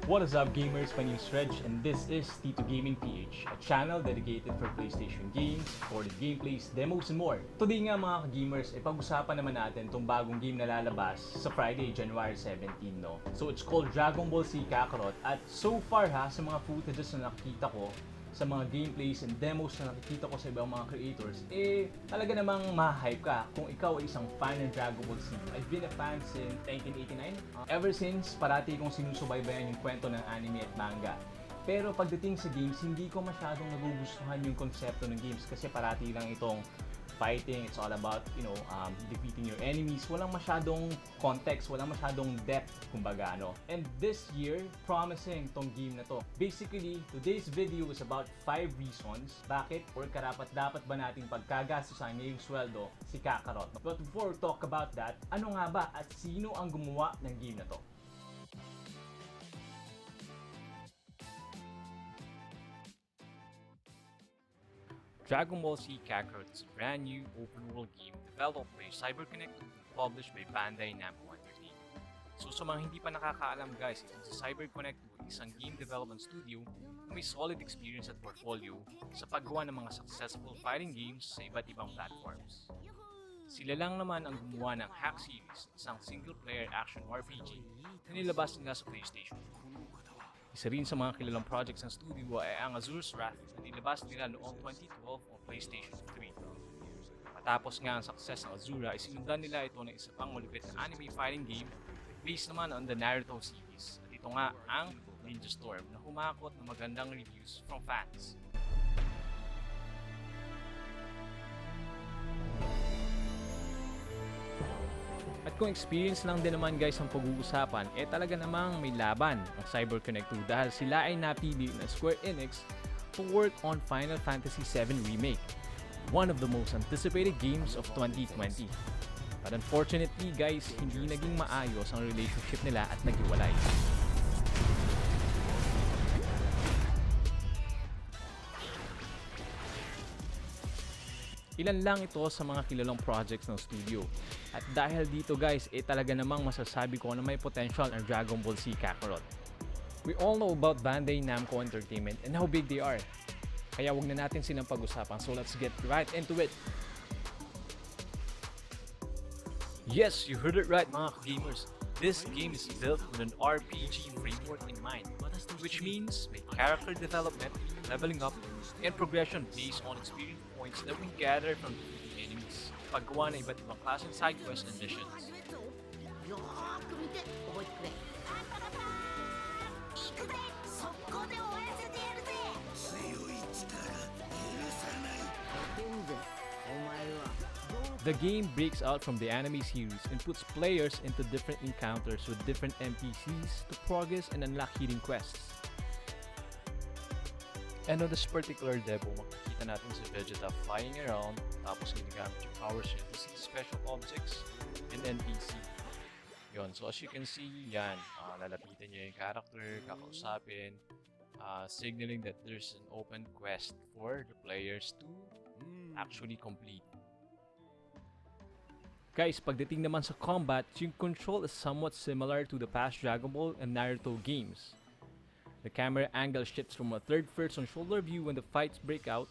What is up gamers, my name is Reg and this is Tito Gaming PH, a channel dedicated for PlayStation games, recorded gameplays, demos, and more. Today nga mga ka-gamers, pag-usapan naman natin itong bagong game na lalabas sa Friday, January 17, no? So it's called Ball Z Kakarot at so far sa mga footages na nakikita ko, sa mga gameplays and demos na nakikita ko sa ibang mga creators, talaga namang ma-hype ka kung ikaw ay isang fan ng Dragon Ball Z. I've been a fan since 1989. Ever since, parati kong sinusubaybayan yung kwento ng anime at manga. Pero pagdating sa games, hindi ko masyadong nagugustuhan yung konsepto ng games kasi parati lang itong fighting, it's all about, defeating your enemies. Walang masyadong context, walang masyadong depth, kumbaga, ano. And this year, promising tong game na to. Basically, today's video is about 5 reasons bakit or karapat-dapat ba nating pagkagastusan ngayong sweldo si Kakarot. But before we talk about that, ano nga ba at sino ang gumawa ng game na to? Dragon Ball Z Kakarot is a brand new open-world game developed by CyberConnect and published by Bandai Namco Entertainment. So sa mga hindi pa nakakaalam guys, itong sa CyberConnect is isang game development studio na may solid experience at portfolio sa paggawa ng mga successful fighting games sa iba't ibang platforms. Sila lang naman ang gumawa ng Hack series, isang single-player action RPG na nilabas nila sa PlayStation 2. Isa rin sa mga kilalang projects ng studio ay ang Azura's Wrath na nilabas nila noong 2012 on PlayStation 3. Matapos nga ang success ng Azura, isinundan nila ito ng isa pang malupit na anime fighting game based naman on the Naruto series. At ito nga ang Ninja Storm na humakot ng magandang reviews from fans. At kung experience lang din naman guys ang pag-uusapan, talaga namang may laban ang CyberConnect 2 dahil sila ay napili ng Square Enix to work on Final Fantasy VII Remake, one of the most anticipated games of 2020. But unfortunately guys, hindi naging maayos ang relationship nila at naghiwalay. Ilan lang ito sa mga kilalang projects ng studio. At dahil dito guys, talaga namang masasabi ko na may potential ang Dragon Ball Z Kakarot. We all know about Bandai Namco Entertainment and how big they are. Kaya wag na natin silang pag-usapan, so let's get right into it. Yes, you heard it right mga gamers. This game is built with an RPG framework in mind, which means may character development, leveling up, and progression based on experience points that we gather from defeating enemies. Paggawa ng iba't ibang klaseng side quests and missions. The game breaks out from the anime series and puts players into different encounters with different NPCs to progress and unlock hidden quests. And on this particular demo, makikita natin si Vegeta flying around, tapos ginagamit yung powers niya to see special objects and NPC. Yun, so as you can see, yan, lalapitan niya yung character, kakausapin, signaling that there's an open quest for the players to actually complete. Guys, pagdating naman sa combat, yung control is somewhat similar to the past Dragon Ball and Naruto games. The camera angle shifts from a third-person shoulder view when the fights break out.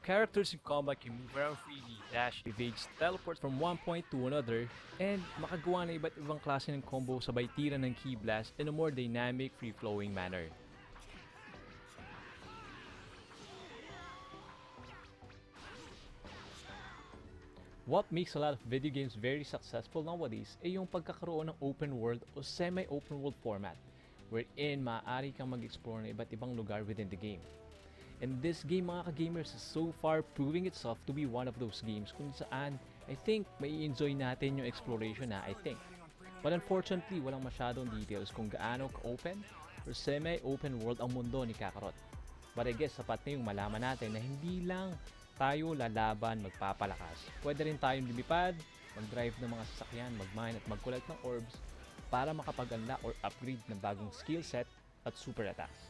Characters in combat can move around freely, dash, evade, teleport from one point to another, and makagawa ng iba't ibang klase ng combo sabay tira ng ki blast in a more dynamic, free-flowing manner. What makes a lot of video games very successful nowadays ay yung pagkakaroon ng open world o semi-open world format wherein maaari kang mag-explore ng iba't ibang lugar within the game. And this game mga ka-gamers is so far proving itself to be one of those games kung saan I think may enjoy natin yung exploration I think. But unfortunately, walang masyadong details kung gaano ka-open or semi-open world ang mundo ni Kakarot. But I guess sapat na yung malaman natin na hindi lang tayo lalaban, magpapalakas. Pwede rin tayong lumipad, mag-drive ng mga sasakyan, mag-mine at mag-collect ng orbs para makapag-unlock or upgrade ng bagong skill set at super attacks.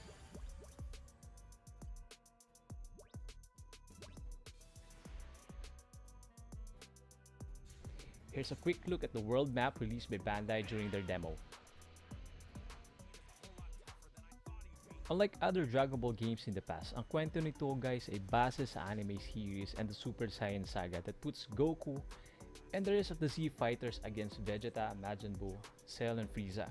Here's a quick look at the world map released by Bandai during their demo. Unlike other Dragon Ball games in the past, ang kwento nito guys ay base sa anime series and the Super Saiyan saga that puts Goku and the rest of the Z fighters against Vegeta, Majin Buu, Cell, and Frieza.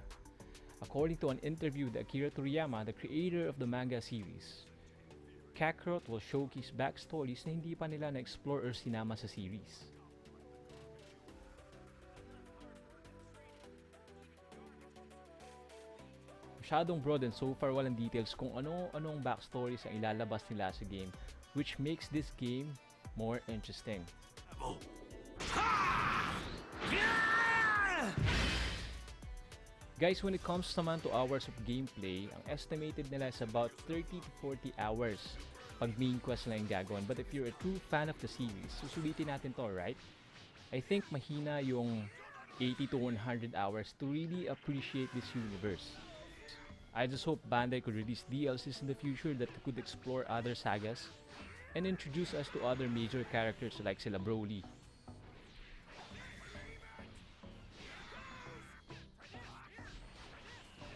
According to an interview with Akira Toriyama, the creator of the manga series, Kakarot will showcase backstories na hindi pa nila na-explore or sinama sa series. Masyadong broad and so far walang details kung ano-anong backstories ang ilalabas nila sa game, which makes this game more interesting. Guys, when it comes naman to hours of gameplay, ang estimated nila is about 30 to 40 hours pag main quest lang yung gagawin. But if you're a true fan of the series, susulitin natin to, right? I think mahina yung 80 to 100 hours to really appreciate this universe. I just hope Bandai could release DLCs in the future that could explore other sagas and introduce us to other major characters like sila Broly.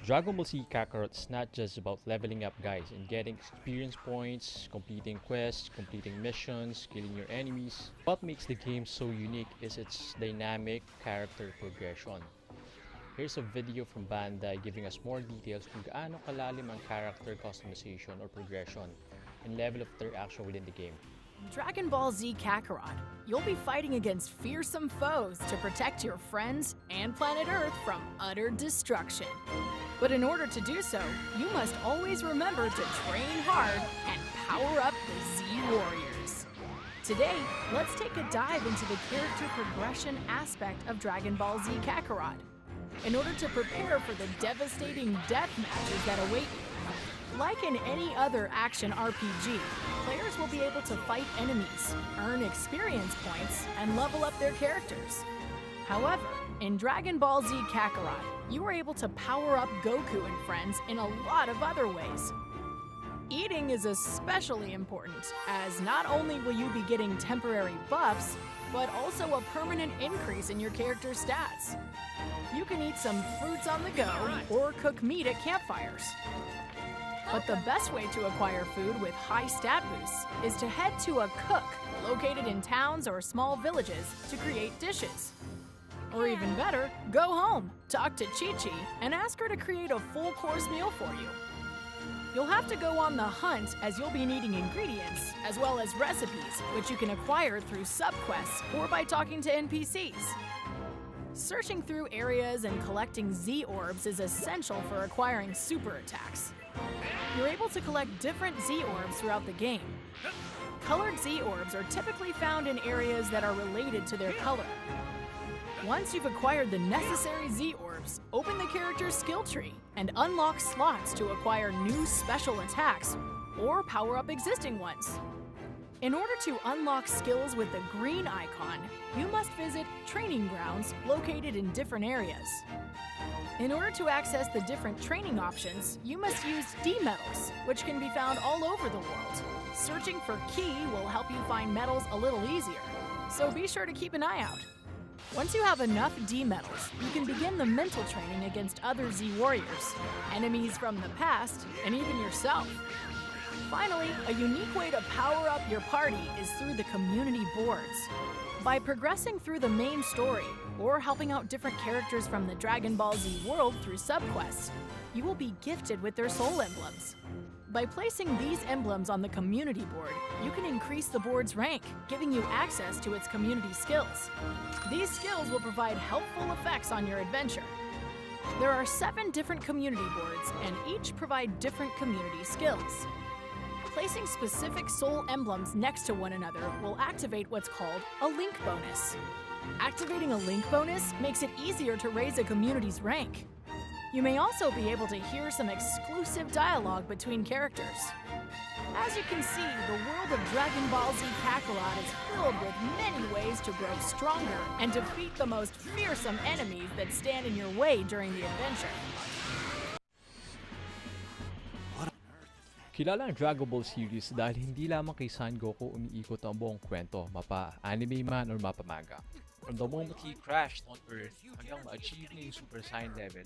Dragon Ball Z Kakarot is not just about leveling up guys and getting experience points, completing quests, completing missions, killing your enemies. What makes the game so unique is its dynamic character progression. Here's a video from Bandai giving us more details kung gaano kalalim ang character customization or progression and level of interaction within the game. Dragon Ball Z Kakarot, you'll be fighting against fearsome foes to protect your friends and planet Earth from utter destruction. But in order to do so, you must always remember to train hard and power up the Z Warriors. Today, let's take a dive into the character progression aspect of Dragon Ball Z Kakarot. In order to prepare for the devastating death matches that await you. Like in any other action RPG, players will be able to fight enemies, earn experience points, and level up their characters. However, in Dragon Ball Z Kakarot, you are able to power up Goku and friends in a lot of other ways. Eating is especially important, as not only will you be getting temporary buffs, but also a permanent increase in your character's stats. You can eat some fruits on the go or cook meat at campfires. But the best way to acquire food with high stat boosts is to head to a cook located in towns or small villages to create dishes. Or even better, go home, talk to Chi-Chi, and ask her to create a full-course meal for you. You'll have to go on the hunt as you'll be needing ingredients, as well as recipes, which you can acquire through subquests or by talking to NPCs. Searching through areas and collecting Z orbs is essential for acquiring super attacks. You're able to collect different Z orbs throughout the game. Colored Z orbs are typically found in areas that are related to their color. Once you've acquired the necessary Z orbs, open the character's skill tree and unlock slots to acquire new special attacks or power up existing ones. In order to unlock skills with the green icon, you must visit training grounds located in different areas. In order to access the different training options, you must use D medals, which can be found all over the world. Searching for Ki will help you find medals a little easier, so be sure to keep an eye out. Once you have enough D medals, you can begin the mental training against other Z warriors, enemies from the past, and even yourself. Finally, a unique way to power up your party is through the community boards. By progressing through the main story, or helping out different characters from the Dragon Ball Z world through subquests, you will be gifted with their soul emblems. By placing these emblems on the community board, you can increase the board's rank, giving you access to its community skills. These skills will provide helpful effects on your adventure. There are 7 different community boards, and each provide different community skills. Placing specific soul emblems next to one another will activate what's called a link bonus. Activating a link bonus makes it easier to raise a community's rank. You may also be able to hear some exclusive dialogue between characters. As you can see, the world of Dragon Ball Z Kakarot is filled with many ways to grow stronger and defeat the most fearsome enemies that stand in your way during the adventure. Kilala ang Dragon Ball series dahil hindi lamang kay Son Goku umiikot ang buong kwento, mapa anime man or mapa manga. From the moment he crashed on Earth hanggang ma-achieve niya yung Super Saiyan level,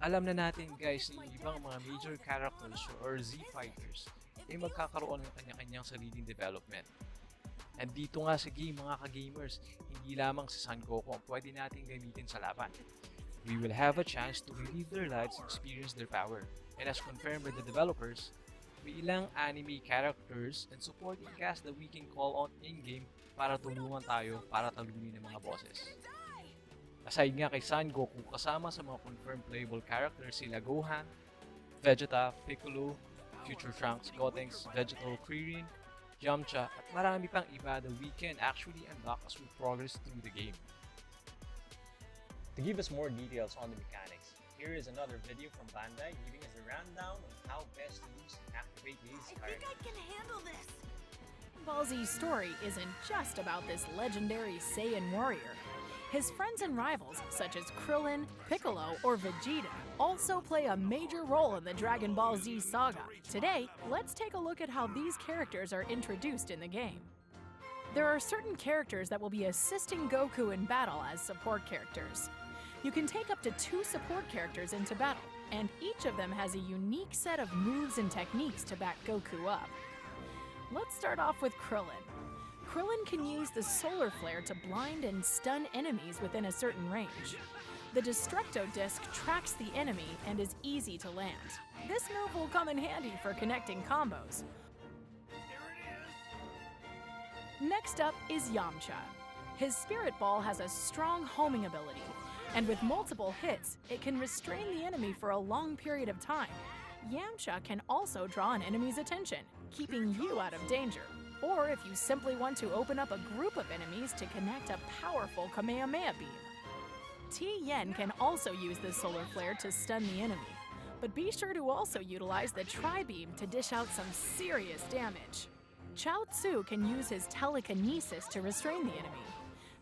Alam na natin guys na yung ibang mga major characters or Z fighters ay magkakaroon ng kanya-kanyang sariling development. And dito nga sa game mga ka-gamers, hindi lamang si Son Goku ang pwede nating gamitin sa laban. We will have a chance to relive their lives and experience their power. And as confirmed by the developers, may ilang anime characters and supporting cast that we can call on in-game para tulungan tayo para talunin ng mga bosses. Aside nga kay Son Goku, kasama sa mga confirmed playable characters sila Gohan, Vegeta, Piccolo, Future Trunks, Gotenks, Vegetal, Krillin, Yamcha, at marami pang iba that we can actually unlock as we progress through the game. To give us more details on the mechanics, here is another video from Bandai giving us a rundown on how best to use and activate these characters. I can handle this. Ball Z's story isn't just about this legendary Saiyan warrior. His friends and rivals, such as Krillin, Piccolo, or Vegeta, also play a major role in the Dragon Ball Z saga. Today, let's take a look at how these characters are introduced in the game. There are certain characters that will be assisting Goku in battle as support characters. You can take up to 2 support characters into battle, and each of them has a unique set of moves and techniques to back Goku up. Let's start off with Krillin. Krillin can use the solar flare to blind and stun enemies within a certain range. The Destructo Disc tracks the enemy and is easy to land. This move will come in handy for connecting combos. Next up is Yamcha. His Spirit Ball has a strong homing ability, and with multiple hits, it can restrain the enemy for a long period of time. Yamcha can also draw an enemy's attention, keeping you out of danger. Or if you simply want to open up a group of enemies to connect a powerful Kamehameha beam. Tien can also use the solar flare to stun the enemy, but be sure to also utilize the Tri-Beam to dish out some serious damage. Chao Tzu can use his telekinesis to restrain the enemy.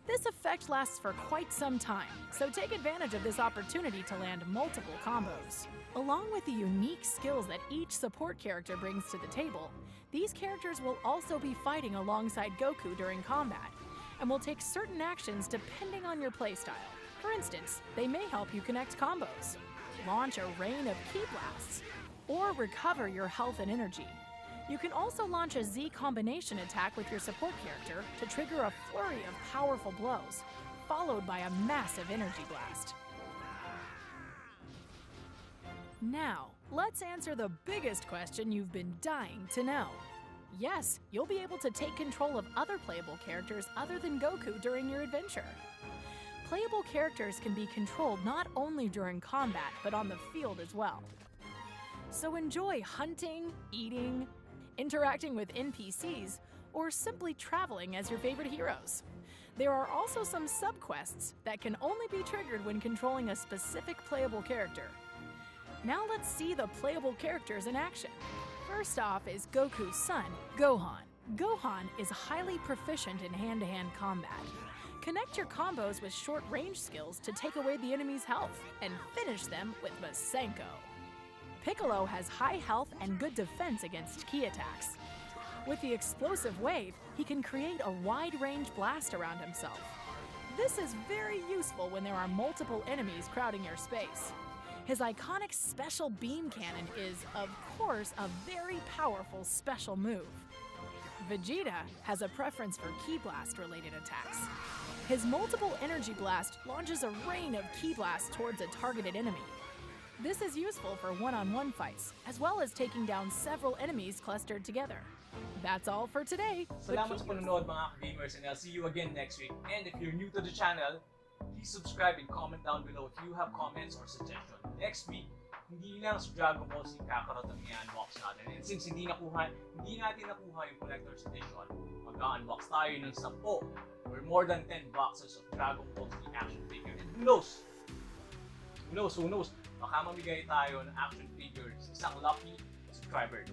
This effect lasts for quite some time, so take advantage of this opportunity to land multiple combos. Along with the unique skills that each support character brings to the table, these characters will also be fighting alongside Goku during combat, and will take certain actions depending on your playstyle. For instance, they may help you connect combos, launch a rain of ki blasts, or recover your health and energy. You can also launch a Z combination attack with your support character to trigger a flurry of powerful blows, followed by a massive energy blast. Now, let's answer the biggest question you've been dying to know. Yes, you'll be able to take control of other playable characters other than Goku during your adventure. Playable characters can be controlled not only during combat, but on the field as well. So enjoy hunting, eating, interacting with NPCs, or simply traveling as your favorite heroes. There are also some sub-quests that can only be triggered when controlling a specific playable character. Now let's see the playable characters in action. First off is Goku's son, Gohan. Gohan is highly proficient in hand-to-hand combat. Connect your combos with short-range skills to take away the enemy's health and finish them with Masenko. Piccolo has high health and good defense against ki attacks. With the explosive wave, he can create a wide-range blast around himself. This is very useful when there are multiple enemies crowding your space. His iconic special beam cannon is, of course, a very powerful special move. Vegeta has a preference for Ki Blast related attacks. His multiple energy blast launches a rain of Ki Blasts towards a targeted enemy. This is useful for one-on-one fights, as well as taking down several enemies clustered together. That's all for today. Salamat sa panonood mga ka-gamers, and I'll see you again next week. And if you're new to the channel, please subscribe and comment down below if you have comments or suggestions. Next week, hindi lang sa Dragon Ball Z Kakarot ang i-unbox natin. And since hindi natin nakuha yung collector's edition, mag-unbox tayo ng 10 or more than 10 boxes of Dragon Ball Z action figure. And who knows, baka mamigay tayo ng action figures sa isang lucky subscriber.